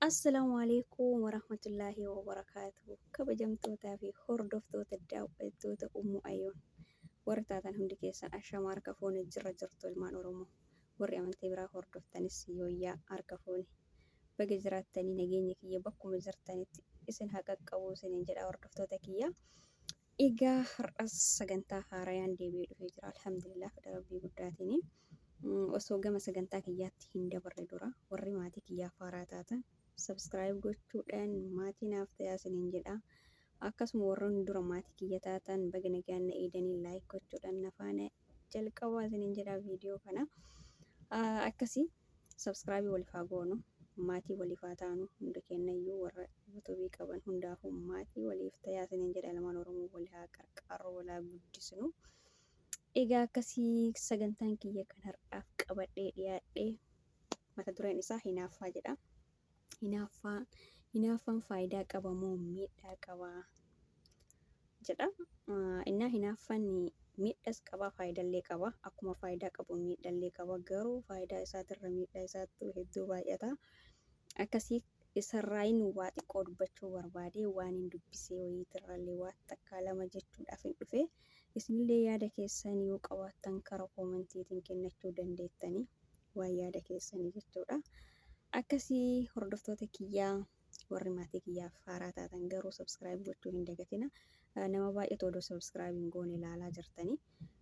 Assalaamu alaikum warahmatullaahi wabarakaatuh. Kabajamtootaa fi hordoftoota daawwattoota Ummuu Ayyoon warri taatan hundi keessan ashama harka foonii jirra jirtu ilmaan Oromoo warri amantii biraa hordoftanis yooyyaa harka foonii baga jiraattanii nageenya kiyya bakkuma jirtanitti isin haa qaqqabu isiniin jedha hordoftoota kiyya. Egaa har'as sagantaa haarayaan deebi'ee dhufee jira. Alhamdulillah fedha rabbii guddaatiin. Osoo gama sagantaa kiyyaatti hin dabarre dura warri maatii kiyyaaf haaraa taatan subscribe gochuudhaan maatii naaf ta'aa isiniin jedha. Akkasuma warroonni dura maatii kiyya taatan baga nagaan na eedanii like gochuudhaan na faana jalqabaa isiniin jedha viidiyoo kana. Akkasii subscribe waliif haa goonu. Maatii waliif haa taanu hunda kennayyuu warra yuutuubii qaban hundaafuu maatii waliif ta'aa isiniin jedha. Ilmaan Oromoo wal haa qarqaarru wal haa guddisnu. Egaa akkasii sagantaan kiyya kan har'aaf qabadhee dhiyaadhee mata dureen isaa hinaaffaa jedha. Hinaaffaan faayidaa qaba moo miidhaa qaba jedha. Innaa hinaaffaan miidhaas qaba faayidaallee qaba. Akkuma faayidaa qabu miidhaallee qaba. Garuu faayidaa isaatirra miidhaa isaatu hedduu baay'ata. Akkasii isarraayin waa xiqqoo dubbachuu barbaade waan hin dubbisee wayiitirrallee waa takkaa lama jechuudhaaf hin dhufe. Isinillee yaada keessan yoo qabaattan karaa koomantiitiin kennachuu dandeettanii waan yaada keessanii jechuudha. Akkasii hordoftoota kiyyaa warri maatii kiyyaaf haaraa taatan garuu subscribe gochuu hin dagatina. Nama baay'eetu odoo subscribe hin goone ilaalaa jirtanii.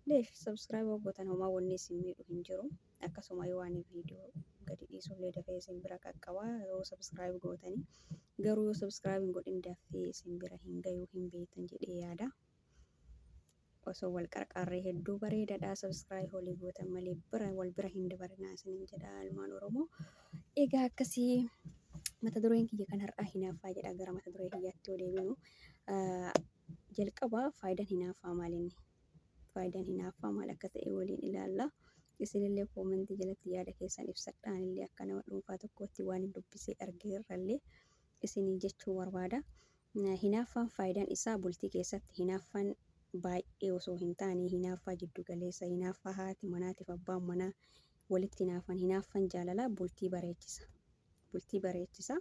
Leesh subscribe gootan homaa wanni isin miidhu hin jiru. Akkasuma yoo waan viidiyoo gadi dhiisullee dafee isin bira qaqqaba yoo subscribe gootanii. Garuu yoo subscribe hin godhin dafee isin bira hin gayuu hin beektan jedhee yaada. Osoo wal qarqaarree hedduu bareedaadha. Subscribe olii gootan malee wal bira hin dabarinaa isiniin jedha ilmaan Oromoo. Egaa akkasii mata dureen kiyya kan har'aa hinaaffaa jedha. Gara mata duree kiyyaatti yoo deebinu jalqaba faayidaan hinaaffaa maalinni? Faayidaan hinaaffaa maal akka ta'e waliin ilaalla. Isinillee koomentii jalatti yaada keessan ibsadhaanillee akka nama dhuunfaa tokkotti waan hin dubbisee argeerrallee isinii jechuu barbaada. Hinaaffaan faayidaan isaa bultii keessatti hinaaffaan baay'ee osoo hin taane hinaaffaa jiddu galeessa, hinaaffaa haati manaatiif abbaan manaa walitti hinaaffaan jaalalaa bultii bareechisa. Bultii bareechisa.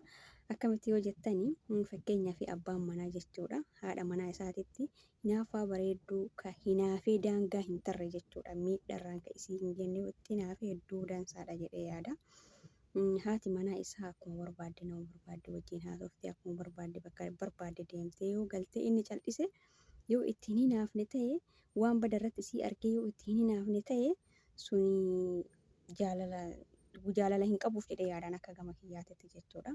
Akkamitti yoo jettanii fakkeenyaaf abbaan manaa jechuudha. Haadha manaa isaatitti hinaaffaa bareedduu ka hinaafee daangaa hin tarre jechuudha. Miidharraan ka isii hin jenne itti hinaafee hedduu dansaadha jedhee yaada. Haati manaa isaa akkuma barbaadde nama barbaadde wajjin haasofte akkuma barbaadde bakka barbaadde deemtee yoo galte inni cal'ise yoo ittiin hinaafne ta'e waan badarratti isii argee yoo ittiin hinaafne ta'e suni jaalala hin qabuuf jedhee yaadaan akka gama kiyyaatitti jechuudha.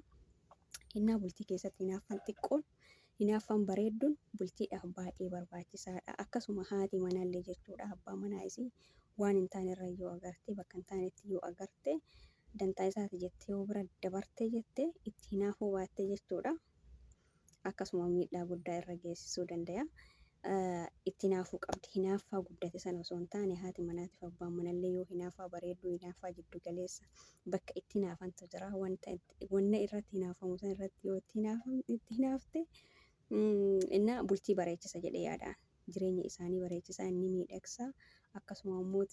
Innaa bultii keessatti hinaaffaan xiqqoon hinaaffaan bareedduun bultiidhaaf baay'ee barbaachisaadha. Akkasuma haati manaallee jechuudha. Abbaan manaa isii waan hin taanerra yoo agarte bakka hin taanetti yoo agarte dantaa isaati jettee yoo bira dabartee jettee itti hinaafuu baatte jechuudha. Akkasuma miidhaa guddaa irra geessisuu danda'a. Itti hinaafuu qabdi. Hinaaffaa guddate sana osoo hin taane haati manaatiif abbaan manallee yoo hinaaffaa bareedduu hinaaffaa jiddu galeessa bakka itti hinaafantu jira. Wanna irratti hinaafamu san irratti yoo itti hinaafte innaa bultii bareechisa jedhee yaadaan. Jireenya isaanii bareechisa inni miidhagsa. Akkasuma immoo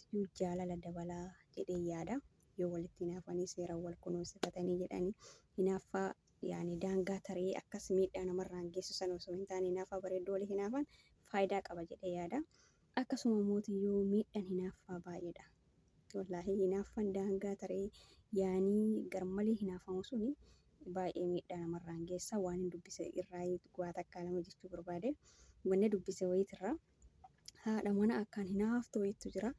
jaalala dabalaa jedhee yaada. Yoo walitti hinaafanii seeraan wal kunuunsifatanii jedhanii hinaaffaa yaani daangaa taree akkas miidhaa namarraan geessisan osoo hin taane hinaaffaa bareedduu walii hinaafan faayidaa qaba jedhee yaada. Akkasuma mootiyyuu miidhaan hinaaffaa baay'eedha. Wallaahi hinaaffaan daangaa taree yaanii garmalee hinaafamu suni baay'ee miidhaa namarraan geessa. Waan hin dubbise irraa waa takkaa lama jechuu barbaade. Wanni dubbise wayiitirra haadha mana akkaan hinaaftu wayiitu jira.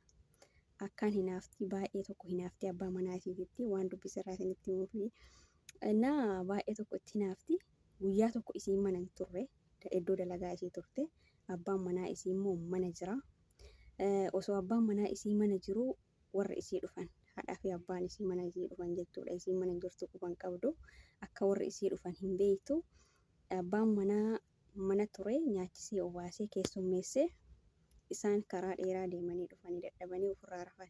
Akkaan hinaafti baay'ee tokko hinaafti abbaa manaa isiititti waan dubbise irraa isinitti himuufi. Innaa baay'ee tokko itti hinaafti. Guyyaa tokko isiin mana hin turre iddoo dalagaa isii turte. Abbaan manaa isii immoo mana jira. Osoo abbaan manaa isii mana jiru warra isii dhufan haadhaa fi abbaan isii mana isii dhufan jechuudha. Isiin mana jirtu quban qabdu akka warri isii dhufan hin beektu. Abbaan manaa mana ture nyaachisee obaasee keessummeessee isaan karaa dheeraa deemanii dhufanii dadhabanii ofirraa rafan.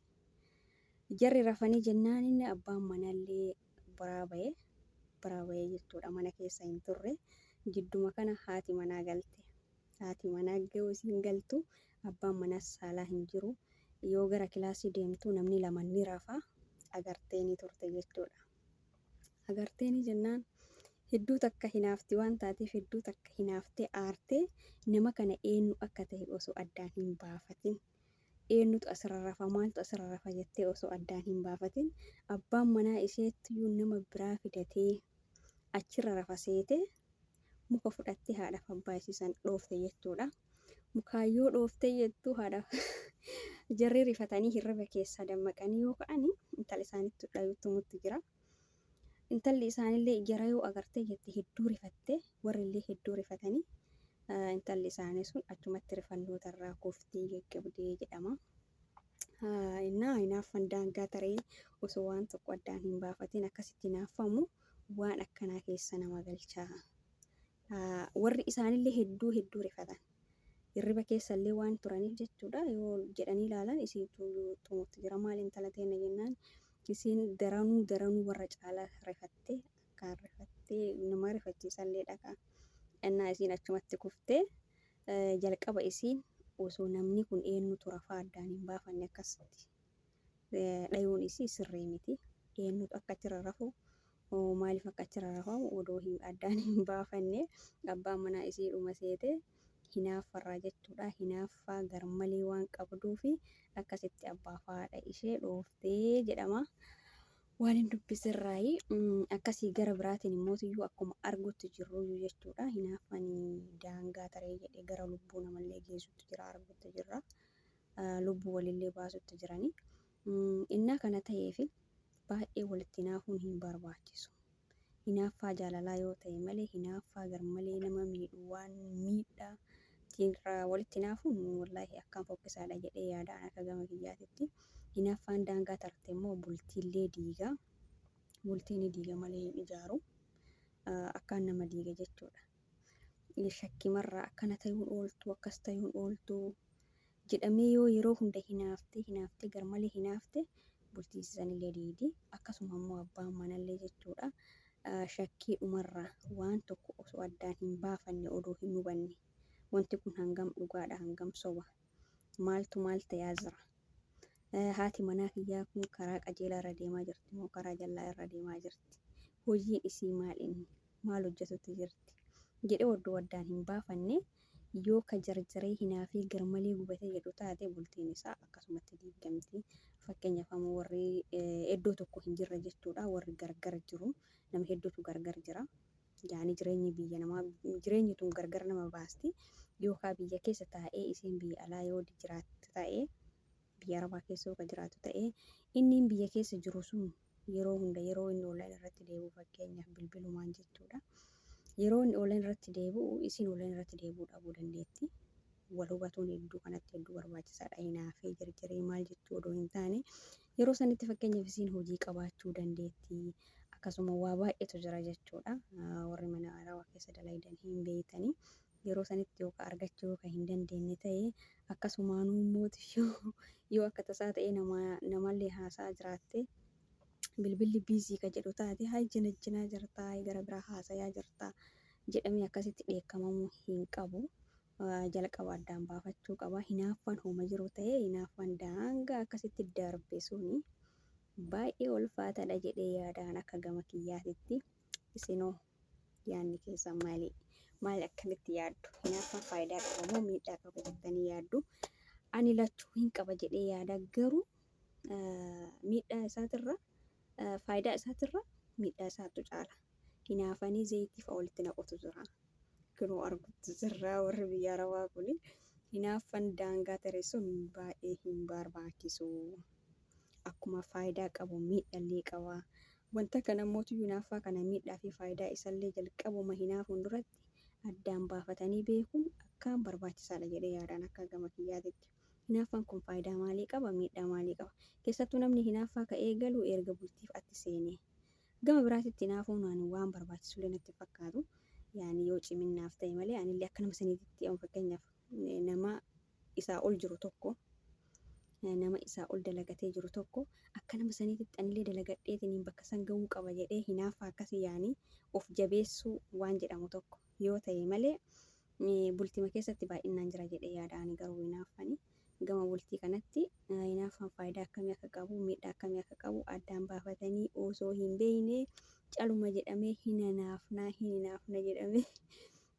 Jarri rafanii jennaan inni abbaan manaallee biraa bahee jechuudha. Mana keessa hin turre. Jidduma kana haati manaa galte. Haati manaa ga'u isiin galtu abbaan manaas saalaa hin jiru. Yoo gara kilaasii deemtu namni lama ni rafa agartee ni turte jechuudha. Agartee ni jennaan hedduu takka hinaafti waan taateef hedduu takka hinaaftee aartee nama kana eenyu akka ta'e osoo addaan hin baafatin eenyutu asirra rafa maaltu asirra rafa jettee osoo addaan hin baafatin abbaan manaa isheettiyuu nama biraa fidatee achirra rafa seete muka fudhattee haadhaaf abbaa isiisan dhoofte jechuudha. Mukaayyoo dhooftee jettuu haadhaaf jarri rifatanii hirriba keessa dammaqanii yoo ka'anii intala isaanitti dhayuutti jira. Intalli isaanillee jara yoo agartee jette hedduu rifattee warrillee hedduu rifatanii intalli isaanii sun achumatti rifannoota irraa kooftee gaggabdee jedhama. Innaa hinaaffaan daangaa taree osoo waan tokko addaan hin baafatin akkasitti hinaaffamu waan akkanaa keessa nama galchaa. Warri isaanillee hedduu rifatan. Hirriba keessallee waan turaniif jechuudha yoo jedhanii ilaalan isiitu xumutti jira maal intala teenya jennaan isiin daranuu warra caalaa rifattee akkaan rifattee nama rifachiisallee dhaqa. Innaa isiin achumatti kuftee jalqaba isiin osoo namni kun eenyutu rafaa addaan hin baafanne akkasitti dhayuun isii sirrii miti. Eenyutu akka achirra rafu maaliif akka achirra rafamu odoo addaan hin baafanne abbaan manaa isii dhuma seete hinaaffarraa jechuudha. Hinaaffaa garmalee waan qabduufi akkasitti abbaa fi haadha ishee dhooftee jedhama. Waan hin dubbisirraayi akkasii gara biraatiin immootiyyuu akkuma argutti jirruyyuu jechuudha. Hinaaffaan daangaa taree jedhee gara lubbuu namallee geessutti jira argutti jirra. Lubbuu walillee baasutti jirani. Innaa kana ta'eefi baay'ee walitti hinaafuun hin barbaachisu. Hinaaffaa jaalalaa yoo ta'e malee hinaaffaa garmalee nama miidhu waan miidhaa irraa walitti hinaafuun wallaahi akkaan fokkisaadha jedhee yaadaan akka gama kiyyaatitti. Hinaaffaan daangaa tarte immoo bultiillee diiga. Bultii ni diiga malee hin ijaaru. Akkaan nama diiga jechuudha. Shakkimarraa akkana ta'uun ooltu akkas ta'uun ooltu jedhamee yoo yeroo hunda hinaaftee garmalee hinaafte bultii sanillee diidi. Akkasuma immoo abbaan manallee jechuudha. Shakkii dhumarraa waan tokko osoo addaan hin baafanne odoo hin hubanne wanti kun hangam dhugaadha hangam soba maaltu maal ta'aa jira. Haati manaa kiyyaa kun karaa qajeelaa irra deemaa jirti moo karaa jal'aa irra deemaa jirti? Hojiin isii maal hojjetutti jirti? Jedhee odoo addaan hin baafanne yoo ka jarjaree hinaafee garmalee gubatee jedhu taate bultiin isaa akkasumatti diigamti. Fakkeenyaaf ammoo warri iddoo tokko hin jirre jechuudha. Warri gargar jiru nama hedduutu gargar jira. Yaani jireenyi tun gargar nama baasti. Yookaan biyya keessa taa'ee isiin biyya alaa yoo jiraattu ta'ee biyya arabaa keessa yoo jiraattu ta'ee inni biyya keessa jiru sun yeroo hunda yeroo inni online irratti deebi'u fakkeenyaaf bilbilumaan jechuudha. Yeroo inni online irratti deebi'u isiin online irratti deebi'uu dhabuu dandeetti. Wal hubatuun hedduu kanatti hedduu barbaachisaadha. Hinaafee jarjaree maal jechuu odoo hin taane yeroo sanitti fakkeenyaaf isiin hojii qabaachuu dandeetti. Akkasuma waa baay'eetu jira jechuudha. Warri mana arabaa keessa dalagan hin beektanii yeroo sanitti yookaan argachuu yookaan hin dandeenye ta'ee akkasumaanuu mootiyyuu yoo akka tasaa ta'ee namallee haasaa jiraatte bilbilli biizii ka jedhu taate haa jinajjinaa jirtaa gara biraa haasayaa jirtaa jedhamee akkasitti dheekkamamuu hin qabu. Jalqaba addaan baafachuu qaba. Hinaaffaan hooma jiru ta'ee hinaaffaan daangaa akkasitti darbe suni baay'ee ulfaataadha jedhee yaadaan akka gama kiyyaatitti. Isinoo yaadni keessan maali? Maal akkamitti yaaddu? Hinaaffaan faayidaa qaba moo miidhaa qaba jettanii yaaddu? Ani lachuu hin qaba jedhee yaada garuu miidhaa isaatirra faayidaa isaatirra miidhaa isaatu caala. Hinaafanii zayitii fa'aa walitti naqutu jira. Kunoo argutti jirra warri biyya arabaa kuni hinaaffaan daangaa tare sun baay'ee hin barbaachisu. Akkuma faayidaa qabu miidhallee qaba. Wanta kana mootu hinaaffaa kana miidhaa fi faayidaa isallee jalqabuma hinaafuun duratti addaan baafatanii beekuun akkaan barbaachisaadha jedhee yaadaan akka gama kiyyaatitti. Hinaaffaan kun faayidaa maalii qaba? Miidhaa maalii qaba? Keessattuu namni hinaaffaa ka'ee galu erga bultiif atti seenee. Gama biraatitti hinaafuun waan barbaachisullee natti fakkaatu. Yaani yoo ciminnaaf ta'e malee anillee akka nama saniitti fakkeenyaaf nama isaa ol jiru tokko nama isaa ol dalagatee jiru tokko akka nama saniitti anillee dalagadheetiin bakka san ga'uu qaba jedhee hinaaffaa akkasii yaani of jabeessuu waan jedhamu tokko yoo ta'e malee bultima keessatti baay'inaan jira jedhee yaadaan garuu hinaaffanii gama bultii kanatti hinaaffaan faayidaa akkamii akka qabu miidhaa akkamii akka qabu addaan baafatanii osoo hin beekne caluma jedhamee hinaafna jedhamee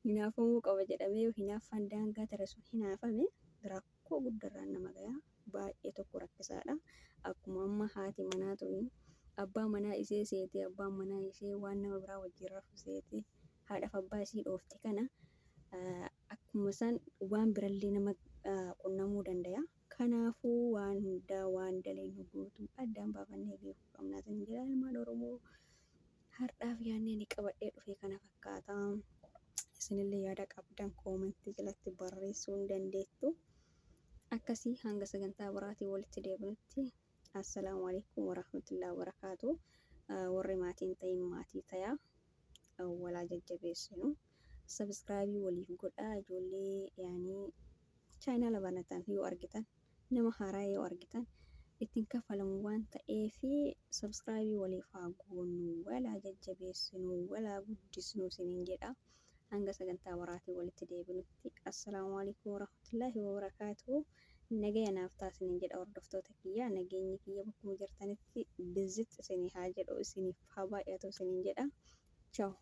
hinaafamuu qaba jedhamee hinaaffaan daangaa tare sun hinaafame rakkoo guddaarraan nama gayaa baay'ee tokko rakkisaadha. Akkuma amma haati manaa tuni abbaa manaa ishee seetee abbaan manaa ishee waan nama biraa wajjin rafu seetee haadhaaf abbaa ishii dhoofti kana akkuma isaan waan birallee nama qunnamuu danda'a. Kanaafuu waan hundaa waan daleenu guutuu addaan baafannee beekuu qabna. Isin jedha ilmaan Oromoo har'aaf yaadne ni qabadhee dhufe kana fakkaata. Isinillee yaada qabdan koomentii jalatti barreessuu ni dandeettu. Akkasii hanga sagantaa biraatiin walitti deebinutti assalaamu alaikum warahmatullahi wabarakaatu. Warri maatiin ta'in maatii tayaa walaa jajjabeessinu. Sabskraabii waliif godhaa ijoollee yaanii chaayinaala banatan yoo argitan nama haaraa yoo argitan ittiin kafalamu waan ta'eefi sabskraabii waliif haa goonu walaa jajjabeessinu walaa guddisnu isiniin jedha. Hanga sagantaa biraatiin walitti deebinutti assalaamu alaikum warahmatullahi wabarakaatu. Nagaya naaf taasisaniin jedha hordoftoota kiyya. Nageenyi kiyya bakkuma jirtanitti bizit isinii haa jedhu isiniif haa baay'atu isiniin jedha. Ciao.